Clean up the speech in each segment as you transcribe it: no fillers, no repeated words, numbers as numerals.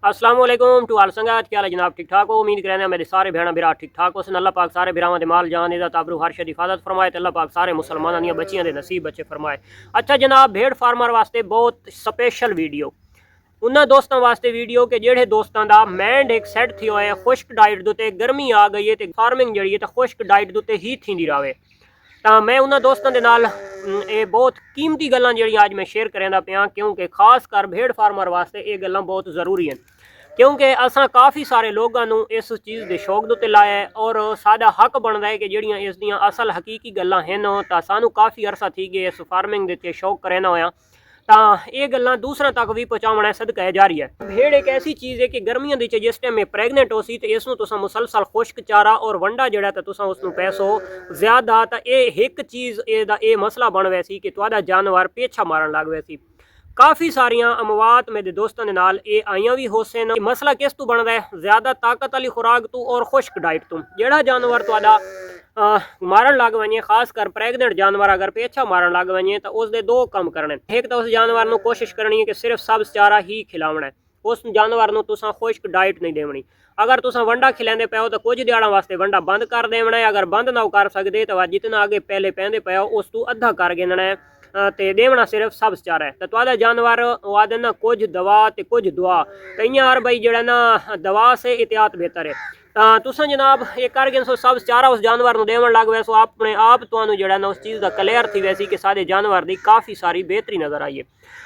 अस्सलाम वालेकुम टू आल संगत, क्या हाल है जनाब? ठीक ठाक हो? उम्मीद करें मेरे सारे भैन भरा ठीक ठाक हो। अल्लाह पाक सारे भरावां दे माल जान इज़्ज़त आबरू हर शे दी हिफाजत फरमाए। अल्लाह पाक सारे मुसलमानां दियां बच्चियां दे नसीब बच्चे फरमाए। अच्छा जनाब, भेड़ फार्मर वास्ते बहुत स्पेशल वीडियो, उन्होंने दोस्तों वास्ते वीडियो के जेडे दोस्तों का मैंड एक सैट थी है खुश्क डाइट दुते गर्मी आ गई है तो फार्मिंग जी है तो खुश्क डाइट दुते ही थी रहे। तो मैं उन्होंने दोस्तों के नाल ये बहुत कीमती गल्लां जिहड़ियां अज मैं शेयर करदा पिया, क्योंकि खास कर भेड़ फार्मर वास्ते ये गल्लां बहुत ज़रूरी हैं। क्योंकि असा काफ़ी सारे लोगों को इस चीज़ के शौक के उत्ते लाया है और साडा हक बनता है कि जिहड़ियां इस दियां असल हकीकी गल्लां हैं तो सानू काफ़ी अरसा थी गए इस फार्मिंग के उत्ते शौक करना होया, तो ये गल्लां दूसरों तक भी पहुँचाना सदका जा रही है। भेड़ एक ऐसी चीज़ है कि गर्मियों के जिस टाइम में प्रैगनेंट हो सी तो इसनूं तुसां मुसलसल खुश्क चारा और वंडा जिहड़ा तो तुसां उसनूं पैसो ज़्यादा, तो ये एक चीज़ ये मसला बन वैसी कि तुहाडा जानवर पेछा मारन लग वैसी। काफ़ी सारिया अमवात मेरे दोस्तों के नाल ये आईया भी हो सन। मसला किस तू बनता है? ज़्यादा ताकत वाली खुराक तू और खुश्क डाइट तू। जेड़ा जानवर तुहाडा मारन लग वजे, खास कर प्रैगनेंट जानवर अगर पेछा मारन लग वजे तो उसके दो काम करने। एक तो उस जानवर को कोशिश करनी है कि सिर्फ सब्ज चारा ही खिलावना है, उस जानवर को तुसां खुश्क डाइट नहीं देवनी। अगर तुसां वंडा खिलाते पे हो तो कुछ दिहाड़ा वास्ते वंडा बंद कर देवना है। अगर बंद ना कर सकते तो जितना आगे पहले पहनते पे हो उस तू अद्धा कर गिनना है ते देवना सिर्फ सब्ज चारा है। तो तुहाडा जानवर आदे ना कुछ दवा ते कुछ दुआ, तो इं यार भाई जड़ा ना दवा से एहतियात बेहतर है। तुसां जनाब ये कर गए सो सब्ज चारा उस जानवर को देवन लग वैसो अपने आप तुहानू जड़ा ना उस चीज़ का क्लियर थी वैसी कि सारे जानवर की काफ़ी सारी बेहतरी नज़र आई है।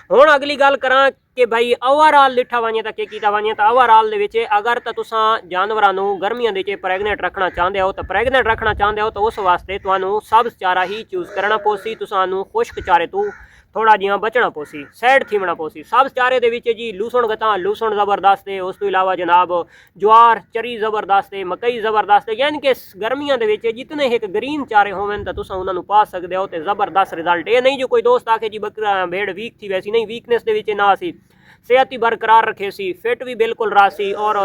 हुण अगली गल करा कि भाई ओवरऑल दिठा वजे तो क्या कीता वजे, तो ओवरऑल दे विच अगर तो तुसां जानवरां गर्मियों के प्रैगनेंट रखना चाहते हो तो प्रैगनेंट रखना चाहते हो तो उस वास्ते तुहानू सब्ज चारा ही चूज करना पोसी। तुसानू खुश्क चारे तू थोड़ा जिहा बचना पोसी, सैड थीवना पोसी। सब्ज चारे दे विच जी लूसण गता लूसण जबरदस्त है, उस तो इलावा जनाब ज्वार चरी जबरदस्त है, मकई जबरदस्त है। यानी कि गर्मियों के विच जितने एक ग्रीन चारे होवन तो तुसां उन्हां नूं पा सकते हो तो जबरदस्त रिजल्ट। ये नहीं जो कोई दोस्त आके जी बकरा भेड़ वीक थी वैसी नहीं, वीकनेस के विच ना सी, सेहत ही बरकरार रखे सी, फिट भी बिल्कुल रहा सी और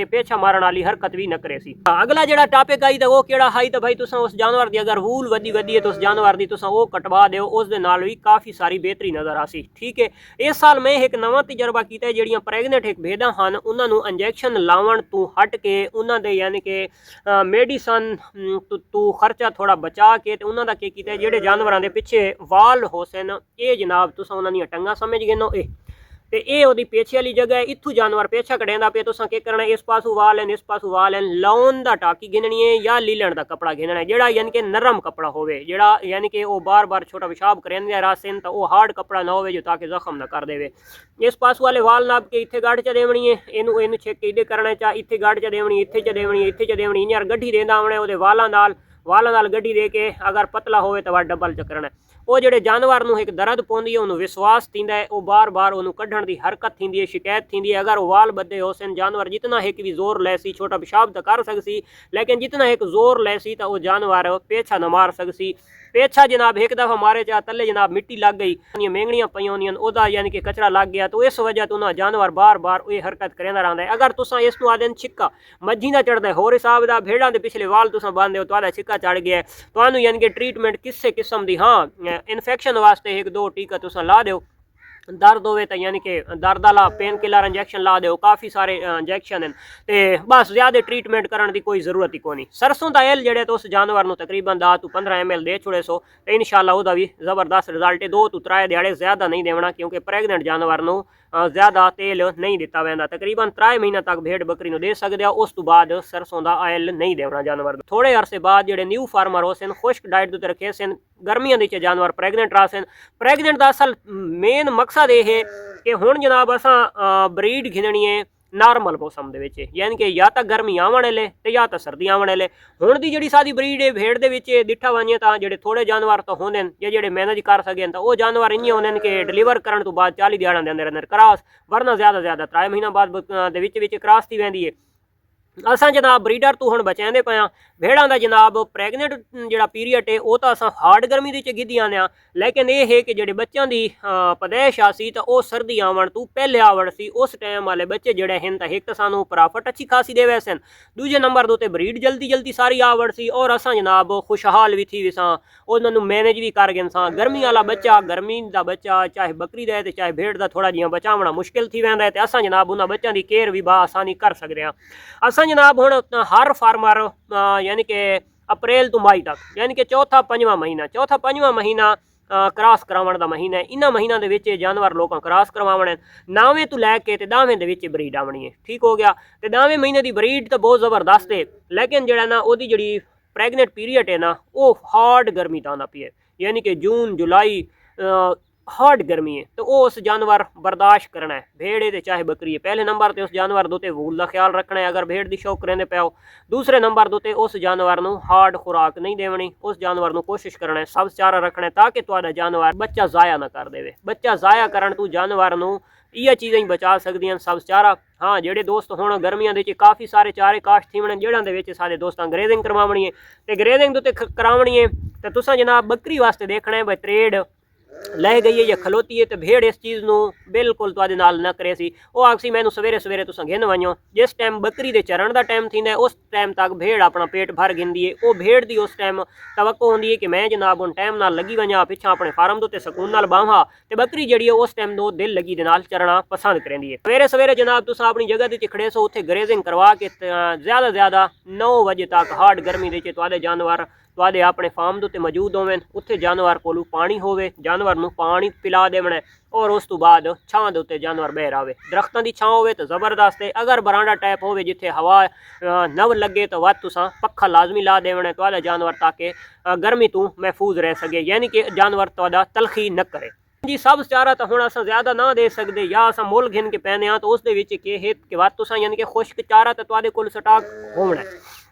पेछा मारन वाली हरकत भी न करे सी। अगला जो टॉपिक आई तो वो केड़ा हाई तो भाई तुसां उस जानवर की अगर वूल वधी वधी है तो उस जानवर की तुसां वो कटवा दो, उस दे नाल भी काफ़ी सारी बेहतरी नज़र आ सी। ठीक है, इस साल मैं एक नवा तजर्बा किया, जिहड़ियां प्रैगनेंट एक भेड़ां हन उन्होंने इंजैक्शन लावन तू हट के उन्होंने यानी कि मेडिसन तू खर्चा थोड़ा बचा के तो उन्होंने क्या किया, जिहड़े जानवरां दे पिछे वाल हो सन ये जनाब तुसां उन्हां दियां टंगां समझ गए नो ते ये ओदी पेछे वाली जगह है, इत्थू जानवर पेछा कढ़ेंदा पे तुसां की करना, इस पासू वाल हैं इस पासू वाल हैं, लाउन दा टाकी गिननी है या लीलन दा कपड़ा गिनना है, जेड़ा यानी कि नरम कपड़ा होवे, जेड़ा यानी कि वो बार बार छोटा पेशाब करेंदे रासन तो वो हार्ड कपड़ा ना होवे जो ताकि जख्म ना कर देवे। इस पासू वाले वाल नाप के इत्थे गाढ़ च देवनी है, इनू इनू छेक के इदे करना चा इत्थे गाढ़ च देवनी, इत्थे च देवनी, इत्थे च देवनी, यार गड्ढी देंदा आवणे ओदे वालां नाल गड्ढी दे के अगर पतला होवे तो वह डबल च करना है। वो जो जानवर नूं एक दर्द पौंदी है उन्होंने विश्वास थींदा है, वो बार बार उन्होंने कढ़ण की हरकत थींदी है, शिकायत थींदी है। अगर वाल बदे हो सन जानवर जितना एक भी जोर लैसी छोटा पेशाब तो कर सकसी, लेकिन जितना एक जोर लैसी तो वो जानवर पेछा न मार सकसी। पेछा जनाब एक दफ़ा मारे चा तले जनाब मिट्टी लग गई, मेंगणियां पई होंदियां ओदा यानी कि कचरा लग गया, तो इस वजह तो उन्हें जानवर बार बार ये हरकत करेंदा रहिंदा है। अगर तुसां इस नूं आदन छिक्का मज्झी दा चढ़दा है होर हिसाब दा, भेड़ां दे पिछले वाल तुसां बांधे हो तुहाडा छिक्का चढ़ गया है, तुहानूं यानी कि ट्रीटमेंट किसी किस्म दी हाँ इन्फेक्शन वास्ते एक दो टीका तुसां ला दो, दर्द होवे तो यानी कि दर्द वाला पेन किलर इंजैक्शन ला दो, काफ़ी सारे इंजैक्शन हैं ते बस ज़्यादा ट्रीटमेंट करने की कोई ज़रूरत ही कोनी। सरसों का एल जड़े तो उस जानवर को तकरीबन 10 to 15 ml दे छुड़े सो तो इंशाल्लाह उहदा भी ज़बरदस्त रिजल्ट है। 2 to 3 दिहाड़े ज़्यादा नहीं देना क्योंकि प्रैगनेंट जानवर को ज़्यादा तेल नहीं दिता वैंदा, तकरीबन 3 महीने तक भेड़ बकरी को दे सकते हो, उस तो बाद सरसों का ऑयल नहीं देना जानवर। थोड़े अरसे बाद जो न्यू फार्मर हो सन खुश्क डाइट उत्ते रखे सन, गर्मियों के जानवर प्रैगनेंट रहा सन। प्रैगनेंट का असल मेन मकसद ये है कि हुण जनाब असां ब्रीड घिननी है नॉर्मल मौसम दे विच, यानी कि या तो गर्मी आवन वाले ते या तो सर्दी आवन वाले। हुण दी जिहड़ी साडी ब्रीड है भेड़ दे विच दिठा वजे तां जिहड़े थोड़े जानवर तो होंदे या जिहड़े मैनेज कर सकें तो वो जानवर इन्ने होंदे कि डिलीवर करन तो बाद 40 दिहाड़ां दे अंदर अंदर क्रॉस, वरना ज़्यादा 3 महीना बाद दे विच क्रॉस थी वेंदी है। असां जनाब ब्रीडर तू हुण बचाइंदे पिया भेड़ां दा जनाब प्रैगनेंट जिहड़ा पीरियड है वो तो असां हार्ड गर्मी दे विच गिद्धी आने लेकिन ये है कि जिहड़े बच्चों की पैदाइश आसी तो वो सर्दी आवन तू पहले आवड़ सी उस टाइम वाले बच्चे जिहड़े हैं तो एक तो सानू प्रॉफिट अच्छी खासी देवे सन दूजे नंबर दे ब्रीड जल्दी जल्दी सारी आवड़ सी और असां जनाब खुशहाल भी थी विसां उन्होंने मैनेज भी कर गए सां गर्मी वाला बच्चा गर्मी का बच्चा चाहे बकरी दा ते चाहे भेड़ का थोड़ा जिहा बचावना मुश्किल थी वेंदा है ते असां जनाब उन्हां बच्चों की केयर भी आसानी कर सकते हैं असां जनाब हुण हर फार्मर यानी कि अप्रैल तो मई तक यानी कि चौथा पंजवां महीना क्रॉस करावण दा महीना है इन्हां महीनों के विच जानवर लोग क्रॉस करवावण 9वें तो लैके ते 10वें दे विच ब्रीड आवनी है ठीक हो गया तो 10वें महीने की ब्रीड तो बहुत ज़बरदस्त है लेकिन जिहड़ा ना ओदी जिहड़ी प्रैगनेंट पीरियड है ना वो हार्ड गर्मी दा आंदा पिया यानी कि जून जुलाई हार्ड गर्मी है तो वो उस जानवर बर्दाश्त करना है भेड़ है चाहे बकरी है पहले नंबर तो उस जानवर दोते वूल का ख्याल रखना है अगर भेड़ की शौक करेंदे पे दूसरे नंबर दोते उस जानवर नू हार्ड खुराक नहीं देवनी उस जानवर नू कोशिश करना है सब चारा रखना है ताकि तुहाडा जानवर बच्चा ज़ाया ना कर देवे बच्चा ज़ाया करन तू जानवर नू ये चीज़ें ही बचा सकती हैं सब चारा हाँ जेडे दोस्त हुण गर्मियां दे काफ़ी सारे चारे काश्त थीवणे जेड़ां दे विच सारे दोस्तां ग्रेजिंग करवावणी है ते ग्रेजिंग दे करावणी है ते तुसां जनाब बकरी वास्ते देखना है भाई ट्रेड लह गई है या खलोती है तो भेड़ इस चीज़ नू बिल्कुल तुहाडे नाल न करे सी वो आखसी मैनू सवेरे सवेरे तुसां गिन वञो जिस टाइम बकरी दे चरण का टाइम थींदा है उस टाइम तक भेड़ अपना पेट भर गिनदी है वो भेड़ की उस टाइम तवक्को होंदी है कि मैं जनाब उन टाइम नाल लगी वञा पिछा अपने फार्म दे उत्ते सकून नाल बाहां ते बकरी जिहड़ी है उस टाइम दो दिल लगी दे नाल चरना पसंद करेंदी है सवेरे सवेरे जनाब तुसां अपनी जगह ते खड़े सो उत्थे ग्रेजिंग करवा के ज़्यादा 9 बजे तक हार्ड गर्मी दे तुहाडे जानवर तुहाडे अपने फार्म दे उत्ते मौजूद होवन उत्थे जानवर कोलू पानी होवे जानवर नू पानी पिला देवना और उस तो बाद छां दे उत्ते जानवर बहर आवे दरख्तां दी छां होवे तो ज़बरदस्त है अगर बरांडा टाइप होवे जिथे हवा नव लगे तो वध तुसां पक्खा लाजमी ला देवना तुहाडा जानवर ताकि गर्मी तो महफूज रह सके यानी कि जानवर तुहाडा तलखी न करे जी सब चारा तो हुण असां ज़्यादा ना दे सकते या असां मुल घिन के पैने हाँ तो उस दे विच के है कि वध तुसां यानी कि खुश्क चारा तो तुहाडे कोल स्टॉक होना है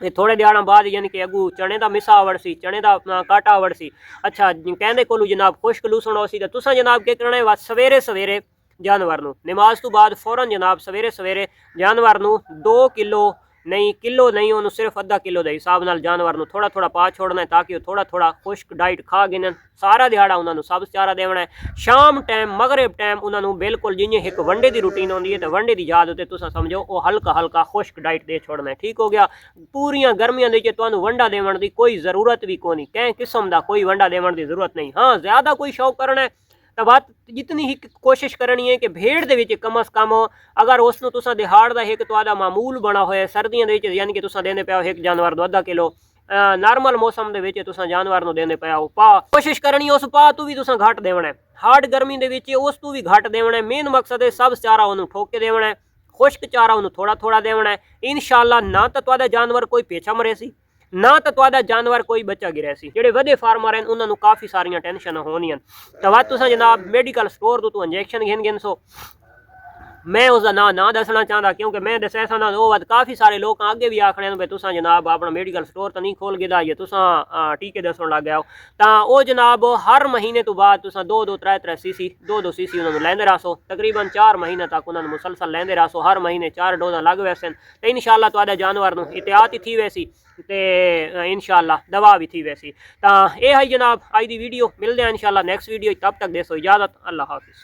ये थोड़े दिहाड़ों बाद यानी कि अगू चने का मिसा आवड़ सी चने का काटा आवड़ सी अच्छा कहते कोलू जनाब खुश्क लूसण हो सी तो तुसां जनाब के करना है सवेरे सवेरे जानवर नू नमाज तो बाद फौरन जनाब सवेरे सवेरे जानवर नू 2 किलो नहीं उन्होंने सिर्फ अद्धा किलो के हिसाब नाल जानवर नू थोड़ा थोड़ा पा छोड़ना है ताकि थोड़ा थोड़ा खुश्क डाइट खा गिनन सारा दिहाड़ा उन्होंने सब चारा देना है शाम टाइम मगरिब टाइम उन्होंने बिल्कुल जिमें एक वंडे की रूटीन होंगी है तो वंडे की याद होते तुम समझो वो हल्का हल्का खुश्क डाइट दे छोड़ना है ठीक हो गया पूरियां गर्मियां दे तुहानू वंडा देवन की कोई ज़रूरत भी कोनी कैं किस्म का कोई वंडा देवन की जरूरत नहीं हाँ ज़्यादा कोई शौक करना है तो बात जितनी ही कोशिश करनी है कि भेड़ दे विच कम अज़ कम अगर उसनू तुसां दिहाड़ दा एक तुहाडा मामूल बना होया सर्दियों दे विच यानी कि तुसां देंदे पिया एक जानवर दो 1/2 किलो नॉर्मल मौसम दे विच तुसां जानवर नू देंदे पिया पा कोशिश करनी उस पा तू भी तुसां घट देवना है हार्ड गर्मी दे विच उस तू भी घट देवना है मेन मकसद है सब चारा उन्होंने ठोक के देवना है खुश्क चारा उन्होंने थोड़ा थोड़ा देवना है इंशाअल्लाह ना तो तुहाडा जानवर कोई पेछा मरे सी ना तो तुहाडा जानवर कोई बच्चा गिरे सी जेडे वधे फार्मर हैं उन्होंने काफ़ी सारियां टेंशन होनियां तो वह तुसां जनाब मेडिकल स्टोर तो इंजैक्शन गिन सो मैं उसका ना दसना चाहता क्योंकि मैं दसा सा ना वो काफ़ी सारे लोग अगे भी आखने भाई तुसां जनाब अपना मेडिकल स्टोर तो नहीं खोल गिदा या तुसां टीके दसन लग गया तो वो जनाब हर महीने तो बाद तुसां 2-2 3-3 सीसी 2-2 सीसी उन्होंने लैंदे रहो तकरीबन 4 महीने तक उन्होंने मुसलसल लैंदे रहो हर महीने 4 डोज़ा लग वैसे तो इंशाअल्लाह तुहाडे जानवर नू एहतियात ही थी वैसी तो इंशाअल्लाह दवा भी थी वैसी तो यह है जनाब अज की वीडियो मिलते हैं इंशाअल्लाह नैक्सट वीडियो तब तक देसो इजाज़त अल्लाह हाफिज़।